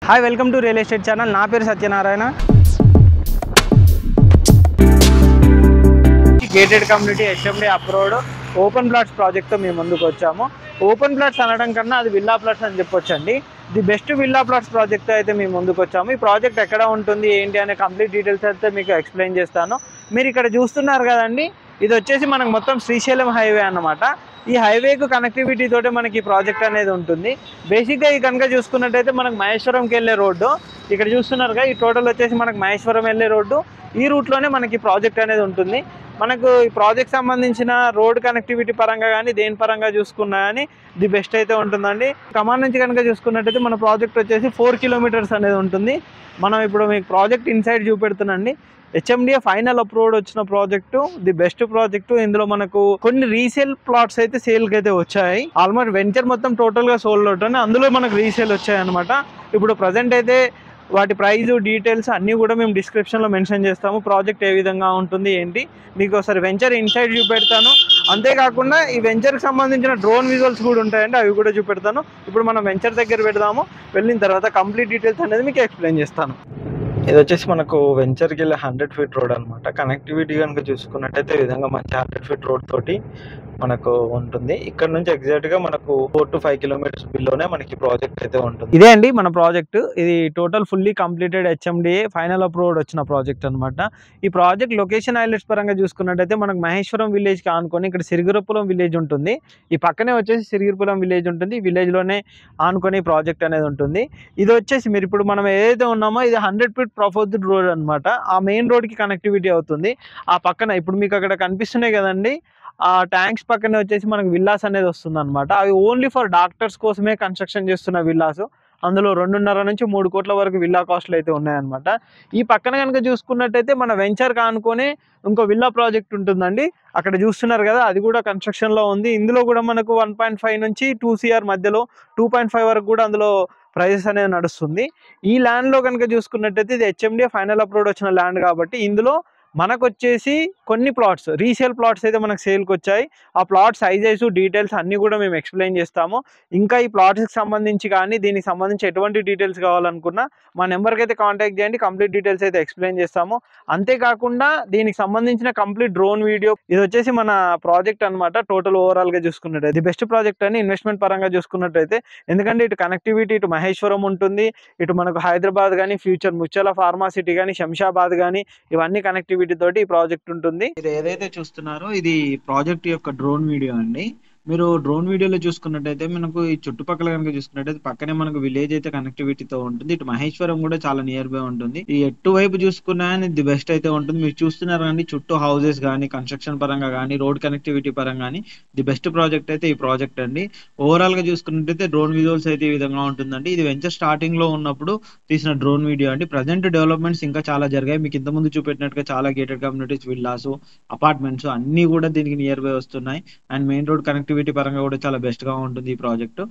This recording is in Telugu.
Hi welcome to real estate channel. నా పేరు Satyanarayana. Gated community HMD approved open plots ప్రాజెక్ట్తో మేము ముందుకు వచ్చాము. ఓపెన్ ప్లాట్స్ అనడం కన్నా అది విల్లా ప్లాట్స్ అని చెప్పొచ్చండి. The best villa plots project అయితే మేము ముందుకు వచ్చాము. ఈ ప్రాజెక్ట్ ఎక్కడ ఉంటుంది ఏంటి అనే కంప్లీట్ డీటెయిల్స్ అయితే మీకు ఎక్స్ప్లెయిన్ చేస్తాను. మీరు ఇక్కడ చూస్తున్నారు కదండి, ఇది వచ్చేసి మనకు మొత్తం శ్రీశైలం హైవే అన్నమాట. ఈ హైవేకు కనెక్టివిటీ తోటే మనకి ఈ ప్రాజెక్ట్ అనేది ఉంటుంది. బేసిక్గా ఈ కనుక చూసుకున్నట్టయితే మనకు మహేశ్వరంకి వెళ్ళే రోడ్డు ఇక్కడ చూస్తున్నారుగా, ఈ టోటల్ వచ్చేసి మనకు మహేశ్వరం వెళ్ళే రోడ్డు. ఈ రూట్లోనే మనకి ప్రాజెక్ట్ అనేది ఉంటుంది. మనకు ఈ ప్రాజెక్ట్ సంబంధించిన రోడ్ కనెక్టివిటీ పరంగా కానీ దేని పరంగా చూసుకున్నా కానీ ది బెస్ట్ అయితే ఉంటుందండి. కమాన్ నుంచి కనుక చూసుకున్నట్టయితే మన ప్రాజెక్ట్ వచ్చేసి 4 కిలోమీటర్స్ అనేది ఉంటుంది. మనం ఇప్పుడు మీకు ప్రాజెక్ట్ ఇన్సైడ్ చూపెడుతున్నాండి. హెచ్ఎండిఏ ఫైనల్ అప్రూవ్డ్ వచ్చిన ప్రాజెక్టు, ది బెస్ట్ ప్రాజెక్టు. ఇందులో మనకు కొన్ని రీసేల్ ప్లాట్స్ అయితే సేల్కి అయితే వచ్చాయి. ఆల్మోస్ట్ వెంచర్ మొత్తం టోటల్గా సోల్డ్ అవుట్ అని అందులో మనకు రీసేల్ వచ్చాయి అనమాట. ఇప్పుడు ప్రజెంట్ అయితే వాటి ప్రైజు డీటెయిల్స్ అన్నీ కూడా మేము డిస్క్రిప్షన్లో మెన్షన్ చేస్తాము. ప్రాజెక్ట్ ఏ విధంగా ఉంటుంది ఏంటి మీకు ఒకసారి వెంచర్ ఇన్సైడ్ చూపెడతాను. అంతేకాకుండా ఈ వెంచర్కి సంబంధించిన డ్రోన్ విజువల్స్ కూడా ఉంటాయండి, అవి కూడా చూపెడతాను. ఇప్పుడు మనం వెంచర్ దగ్గర పెడదాము. వెళ్ళిన తర్వాత కంప్లీట్ డీటెయిల్స్ అనేది మీకు ఎక్స్ప్లెయిన్ చేస్తాను. ఇది వచ్చేసి మనకు వెంచర్కి వెళ్ళే 100 ఫీట్ రోడ్ అనమాట. కనెక్టివిటీ కనుక చూసుకున్నట్టయితే ఈ విధంగా మంచి 100 ఫీట్ రోడ్ తోటి మనకు ఉంటుంది. ఇక్కడ నుంచి ఎగ్జాక్ట్ గా మనకు 4 to 5 కిలోమీటర్స్ బిలోనే మనకి ప్రాజెక్ట్ అయితే ఉంటుంది. ఇదే అండి మన ప్రాజెక్ట్. ఇది total fully completed HMDA final approved వచ్చిన ప్రాజెక్ట్ అనమాట. ఈ ప్రాజెక్ట్ లొకేషన్ హైలైట్స్ పరంగా చూసుకున్నట్టయితే మనకు మహేశ్వరం విలేజ్ కి ఆనుకొని ఇక్కడ సిరిగిరపురం విలేజ్ ఉంటుంది. ఈ పక్కనే వచ్చేసి సిరిగిరపురం విలేజ్ ఉంటుంది. ఈ విలేజ్ లోనే ఆనుకొని ప్రాజెక్ట్ అనేది ఉంటుంది. ఇది వచ్చేసి మీరు ఇప్పుడు మనం ఏదైతే ఉన్నామో ఇది 100 ఫీట్ ప్రపోజ్డ్ రోడ్ అనమాట. ఆ మెయిన్ రోడ్ కి కనెక్టివిటీ అవుతుంది. ఆ పక్కన ఇప్పుడు మీకు అక్కడ కనిపిస్తున్నాయి కదండి, ఆ ట్యాంక్స్ పక్కనే వచ్చేసి మనకు విల్లాస్ అనేది వస్తుంది అనమాట. అవి ఓన్లీ ఫర్ డాక్టర్స్ కోసమే కన్స్ట్రక్షన్ చేస్తున్న విల్లాస్. అందులో 2.5 నుంచి 3 కోట్ల వరకు విల్లా కాస్ట్లు అయితే ఉన్నాయన్నమాట. ఈ పక్కన కనుక చూసుకున్నట్టయితే మన వెంచర్ కానుకొని ఇంకో విల్లా ప్రాజెక్ట్ ఉంటుందండి. అక్కడ చూస్తున్నారు కదా, అది కూడా కన్స్ట్రక్షన్లో ఉంది. ఇందులో కూడా మనకు 1.5 నుంచి 2 CR మధ్యలో 2.5 వరకు కూడా అందులో ప్రైజెస్ అనేది నడుస్తుంది. ఈ ల్యాండ్లో కనుక చూసుకున్నట్టయితే ఇది హెచ్ఎండిఏ ఫైనల్ అప్రూవ్డ్ వచ్చిన ల్యాండ్ కాబట్టి ఇందులో మనకు వచ్చేసి కొన్ని ప్లాట్స్ రీసేల్ ప్లాట్స్ అయితే మనకు సేల్కి వచ్చాయి. ఆ ప్లాట్ సైజెస్ డీటెయిల్స్ అన్నీ కూడా మేము ఎక్స్ప్లెయిన్ చేస్తాము. ఇంకా ఈ ప్లాట్స్కి సంబంధించి కానీ దీనికి సంబంధించి ఎటువంటి డీటెయిల్స్ కావాలనుకున్నా మా నెంబర్కి అయితే కాంటాక్ట్ చేయండి. కంప్లీట్ డీటెయిల్స్ అయితే ఎక్స్ప్లెయిన్ చేస్తాము. అంతేకాకుండా దీనికి సంబంధించిన కంప్లీట్ డ్రోన్ వీడియో, ఇది వచ్చేసి మన ప్రాజెక్ట్ అనమాట. టోటల్ ఓవరాల్గా చూసుకున్నట్టయితే ఇది బెస్ట్ ప్రాజెక్ట్ అని ఇన్వెస్ట్మెంట్ పరంగా చూసుకున్నట్టయితే, ఎందుకంటే ఇటు కనెక్టివిటీ ఇటు మహేశ్వరం ఉంటుంది, ఇటు మనకు హైదరాబాద్ కానీ ఫ్యూచర్ ముచ్చల ఫార్మా సిటీ కానీ శంషాబాద్ కానీ ఇవన్నీ కనెక్టివిటీ తోటి ఈ ప్రాజెక్ట్ ఉంటుంది. మీరు ఏదైతే చూస్తున్నారో ఇది ప్రాజెక్ట్ యొక్క డ్రోన్ వీడియో అండి. మీరు డ్రోన్ వీడియోలో చూసుకున్నట్టయితే మనకు ఈ చుట్టుపక్కల కనుక చూసుకున్నట్టయితే పక్కనే మనకు విలేజ్ అయితే కనెక్టివిటీతో ఉంటుంది. ఇటు మహేశ్వరం కూడా చాలా నియర్ బై ఉంటుంది. ఈ ఎటు వైపు చూసుకున్నా ది బెస్ట్ అయితే ఉంటుంది. మీరు చూస్తున్నారు కానీ చుట్టూ హౌసెస్ కానీ కన్స్ట్రక్షన్ పరంగా కానీ రోడ్ కనెక్టివిటీ పరంగా కానీ ది బెస్ట్ ప్రాజెక్ట్ అయితే ఈ ప్రాజెక్ట్ అండి. ఓవరాల్ గా చూసుకున్నట్టయితే డ్రోన్ విజువల్స్ అయితే ఈ విధంగా ఉంటుందండి. ఇది వెంచర్ స్టార్టింగ్ లో ఉన్నప్పుడు తీసిన డ్రోన్ వీడియో అండి. ప్రజెంట్ డెవలప్మెంట్స్ ఇంకా చాలా జరిగాయి. మీకు ఇంత ముందు చూపెట్టినట్టుగా చాలా గేటెడ్ కమ్యూనిటీస్, విల్లాస్, అపార్ట్మెంట్స్ అన్ని కూడా దీనికి నియర్ బై వస్తున్నాయి. అండ్ మెయిన్ రోడ్ కనెక్టివిటీ పరంగా కూడా చాలా బెస్ట్ గా ఉంటుంది ఈ ప్రాజెక్టు.